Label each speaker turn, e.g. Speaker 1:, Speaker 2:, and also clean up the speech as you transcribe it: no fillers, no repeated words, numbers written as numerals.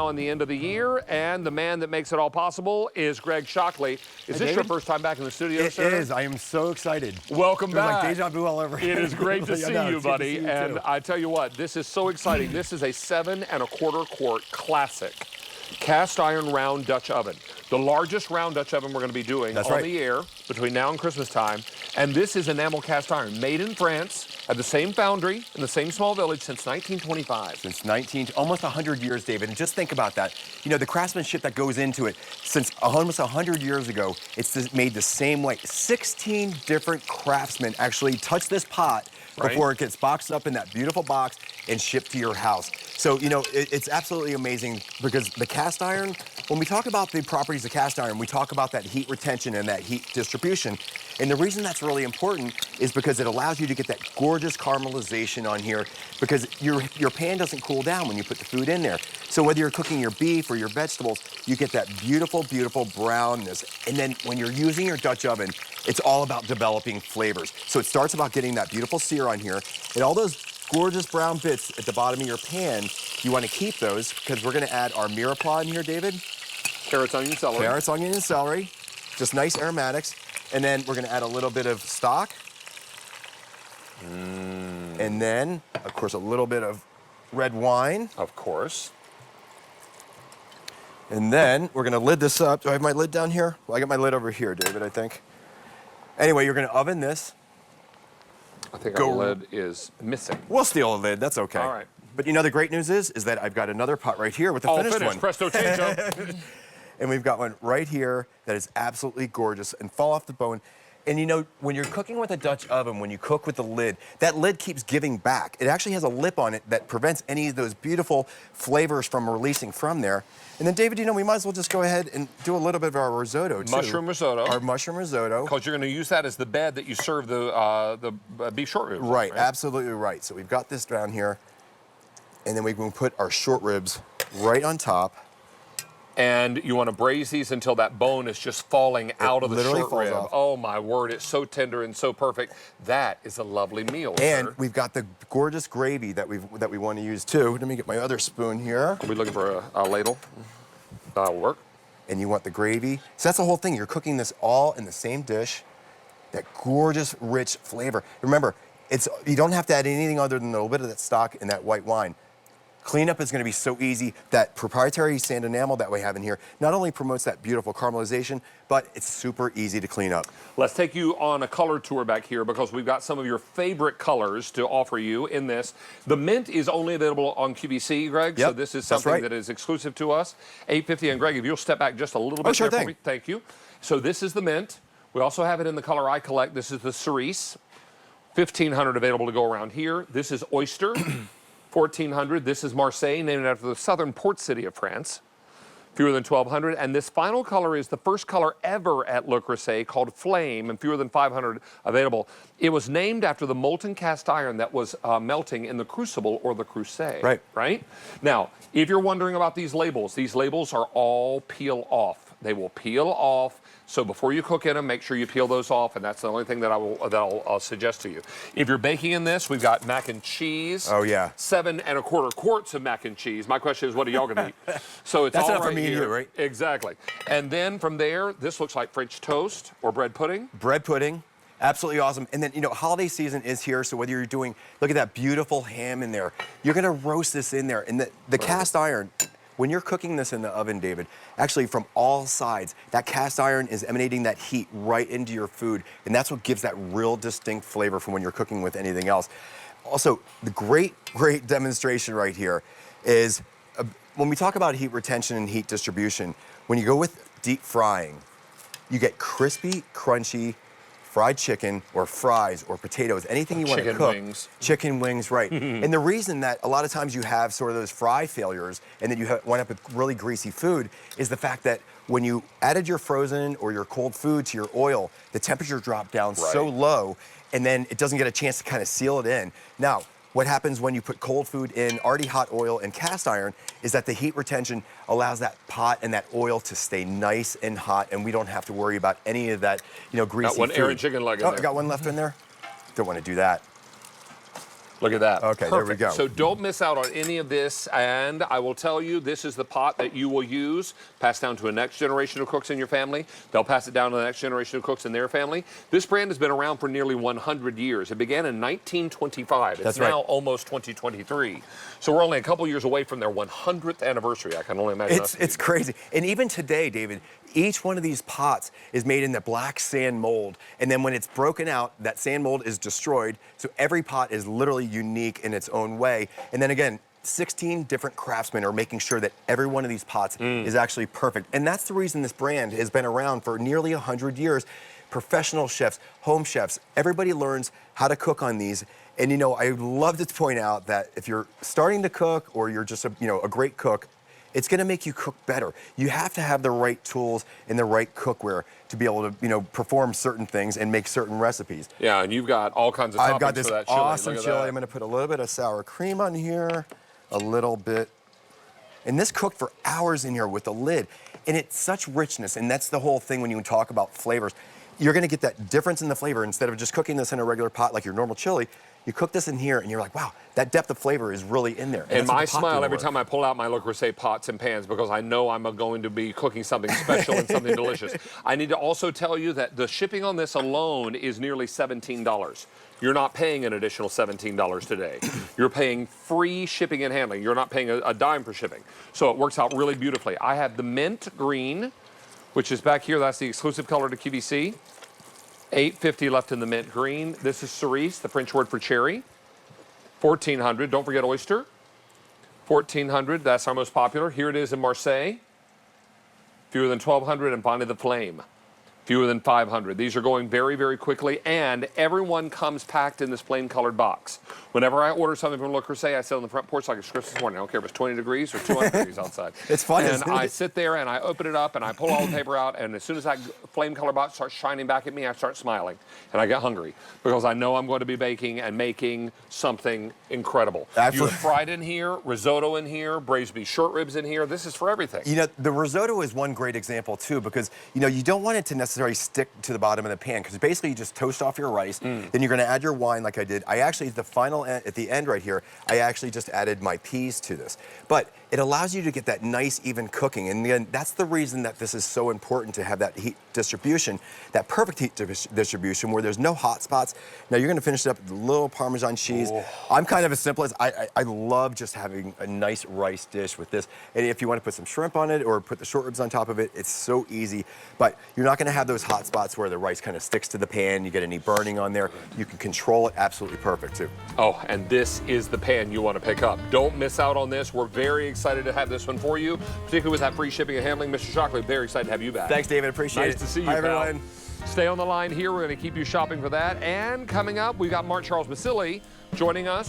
Speaker 1: on the end of the year, and the man that makes it all possible is Greg Shockley. Is this your first time back in the studio, sir?
Speaker 2: It is. I am so excited.
Speaker 1: Welcome back.
Speaker 2: Like deja vu all over.
Speaker 1: It is great to see you, buddy.
Speaker 2: To see you
Speaker 1: and
Speaker 2: too.
Speaker 1: I tell you what, this is so exciting. This is a 7.25 quart classic cast iron round Dutch oven. The largest round Dutch oven we're going to be doing on the air between now and Christmas time. And this is enamel cast iron, made in France, at the same foundry, in the same small village since 1925.
Speaker 2: Since almost 100 years, David. And just think about that. You know, the craftsmanship that goes into it, since almost 100 years ago, it's made the same way. 16 different craftsmen actually touch this pot before it gets boxed up in that beautiful box and shipped to your house. So, you know, it's absolutely amazing because the cast iron, when we talk about the properties of cast iron, we talk about that heat retention and that heat distribution. And the reason that's really important is because it allows you to get that gorgeous caramelization on here because your pan doesn't cool down when you put the food in there. So whether you're cooking your beef or your vegetables, you get that beautiful, beautiful brownness. And then when you're using your Dutch oven, it's all about developing flavors. So it starts about getting that beautiful sear on here and all those gorgeous brown bits at the bottom of your pan, you want to keep those because we're going to add our mirepoix in here, David.
Speaker 1: Carrots, onion, celery.
Speaker 2: Carrots, onion, and celery. Just nice aromatics. And then we're going to add a little bit of stock. And then, of course, a little bit of red wine.
Speaker 1: Of course.
Speaker 2: And then we're going to lid this up. Do I have my lid down here? Well, I got my lid over here, David, I think. Anyway, you're going to oven this.
Speaker 1: I think our lid is missing.
Speaker 2: We'll steal a lid. That's okay.
Speaker 1: All right.
Speaker 2: But you know, the great news is that I've got another pot right here with the finished one.
Speaker 1: Presto chango.
Speaker 2: And we've got one right here that is absolutely gorgeous and fall off the bone. And you know, when you're cooking with a Dutch oven, when you cook with the lid, that lid keeps giving back. It actually has a lip on it that prevents any of those beautiful flavors from releasing from there. And then, David, you know, we might as well just go ahead and do a little bit of our risotto, too.
Speaker 1: Mushroom risotto.
Speaker 2: Our mushroom risotto.
Speaker 1: Because you're going to use that as the bed that you serve the beef short ribs.
Speaker 2: Right, absolutely right. So we've got this down here. And then we can put our short ribs right on top.
Speaker 1: And you want to braise these until that bone is just falling out of the short rib.
Speaker 2: Off.
Speaker 1: Oh, my word. It's so tender and so perfect. That is a lovely meal,
Speaker 2: And we've got the gorgeous gravy that we want to use, too. Let me get my other spoon here.
Speaker 1: Are we looking for a ladle? That'll work.
Speaker 2: And you want the gravy. So that's the whole thing. You're cooking this all in the same dish. That gorgeous, rich flavor. Remember, you don't have to add anything other than a little bit of that stock and that white wine. Cleanup is going to be so easy. That proprietary sand enamel that we have in here not only promotes that beautiful caramelization, but it's super easy to clean up.
Speaker 1: Let's take you on a color tour back here because we've got some of your favorite colors to offer you in this. The mint is only available on QVC, Greg, so this is something that is exclusive to us. $8.50, and Greg, if you'll step back just a little bit
Speaker 2: sure
Speaker 1: there
Speaker 2: thing.
Speaker 1: for me. Thank you. So this is the mint. We also have it in the color I collect. This is the cerise. $1,500 available to go around here. This is oyster. $1,400. This is Marseille, named after the southern port city of France. Fewer than $1,200. And this final color is the first color ever at Le Creuset called Flame, and fewer than $500 available. It was named after the molten cast iron that was melting in the crucible or the creuset. Right? Now, if you're wondering about these labels are all peel off. They will peel off. So before you cook in them, make sure you peel those off, and that's the only thing that I'll suggest to you. If you're baking in this, we've got mac and cheese.
Speaker 2: Oh, yeah.
Speaker 1: 7.25 quarts of mac and cheese. My question is, what are y'all gonna eat? So it's
Speaker 2: that's
Speaker 1: all
Speaker 2: enough
Speaker 1: right
Speaker 2: for me
Speaker 1: here.
Speaker 2: and you, right?
Speaker 1: Exactly. And then from there, this looks like French toast or bread pudding.
Speaker 2: Bread pudding. Absolutely awesome. And then, you know, holiday season is here, so whether you're doing, look at that beautiful ham in there, you're gonna roast this in there. And the cast iron, when you're cooking this in the oven, David, actually from all sides, that cast iron is emanating that heat right into your food, and that's what gives that real distinct flavor from when you're cooking with anything else. Also, the great demonstration right here is when we talk about heat retention and heat distribution, when you go with deep frying, you get crispy, crunchy, fried chicken or fries or potatoes, anything you want to cook. Chicken wings, right. And the reason that a lot of times you have sort of those fry failures and then you wind up with really greasy food is the fact that when you added your frozen or your cold food to your oil, the temperature dropped down so low and then it doesn't get a chance to kind of seal it in. Now, what happens when you put cold food in already hot oil and cast iron is that the heat retention allows that pot and that oil to stay nice and hot, and we don't have to worry about any of that, you know, greasy
Speaker 1: Got one
Speaker 2: food.
Speaker 1: Aaron chicken leg in there.
Speaker 2: I got one left in there. Don't want to do that.
Speaker 1: Look at that.
Speaker 2: Okay, there we
Speaker 1: Perfect.
Speaker 2: go.
Speaker 1: So don't miss out on any of this. And I will tell you, this is the pot that you will use, pass down to a next generation of cooks in your family. They'll pass it down to the next generation of cooks in their family. This brand has been around for nearly 100 years. It began in 1925. It's now almost 2023. So we're only a couple years away from their 100th anniversary. I can only imagine.
Speaker 2: It's crazy. And even today, David, each one of these pots is made in the black sand mold. And then when it's broken out, that sand mold is destroyed. So every pot is literally unique in its own way. And then again, 16 different craftsmen are making sure that every one of these pots is actually perfect. And that's the reason this brand has been around for nearly 100 years. Professional chefs, home chefs, everybody learns how to cook on these. And you know, I love to point out that if you're starting to cook or you're just a great cook, it's going to make you cook better. You have to have the right tools and the right cookware to be able to, perform certain things and make certain recipes.
Speaker 1: Yeah, and you've got all kinds of toppings
Speaker 2: I've got this
Speaker 1: for that chili.
Speaker 2: awesome chili. I'm going to put a little bit of sour cream on here, a little bit. And this cooked for hours in here with the lid. And it's such richness, and that's the whole thing when you talk about flavors. You're going to get that difference in the flavor. Instead of just cooking this in a regular pot like your normal chili, you cook this in here and you're like, wow, that depth of flavor is really in there.
Speaker 1: And my smile every time I pull out my Le Creuset pots and pans, because I know I'm going to be cooking something special and something delicious. I need to also tell you that the shipping on this alone is nearly $17. You're not paying an additional $17 today. You're paying free shipping and handling. You're not paying a dime for shipping. So it works out really beautifully. I have the mint green, which is back here. That's the exclusive color to QVC. $8.50 left in the mint green. This is cerise, the French word for cherry. $1,400. Don't forget oyster. $1,400. That's our most popular. Here it is in Marseille. Fewer than $1,200, and finally the flame. Fewer than $500. These are going very, very quickly, and everyone comes packed in this plain-colored box. Whenever I order something from Le Creuset, I sit on the front porch like a script this morning. I don't care if it's 20 degrees or 200 degrees outside.
Speaker 2: It's fun,
Speaker 1: and
Speaker 2: isn't it?
Speaker 1: I sit there and I open it up and I pull all the paper out, and as soon as that flame-colored box starts shining back at me, I start smiling, and I get hungry because I know I'm going to be baking and making something incredible.
Speaker 2: Absolutely.
Speaker 1: You have fried in here, risotto in here, braised beef short ribs in here. This is for everything.
Speaker 2: You know, the risotto is one great example too, because you don't want it to necessarily stick to the bottom of the pan, because basically you just toast off your rice, then you're going to add your wine like I did. I actually, at the end right here, I actually just added my peas to this. But it allows you to get that nice even cooking, and then that's the reason that this is so important to have that heat distribution, that perfect heat distribution where there's no hot spots. Now you're going to finish it up with a little Parmesan cheese. Oh. I'm kind of as simple as I love just having a nice rice dish with this. And if you want to put some shrimp on it or put the short ribs on top of it, it's so easy. But you're not going to have those hot spots where the rice kind of sticks to the pan, you get any burning on there. You can control it absolutely perfect too.
Speaker 1: Oh, and this is the pan you want to pick up. Don't miss out on this. We're very excited to have this one for you, particularly with that free shipping and handling. Mr. Shockley, very excited to have you back.
Speaker 2: Thanks, David. Appreciate it.
Speaker 1: Nice to see you,
Speaker 2: Hi,
Speaker 1: pal.
Speaker 2: everyone.
Speaker 1: Stay on the line here. We're going to keep you shopping for that. And coming up, we've got Mark Charles Basili joining us.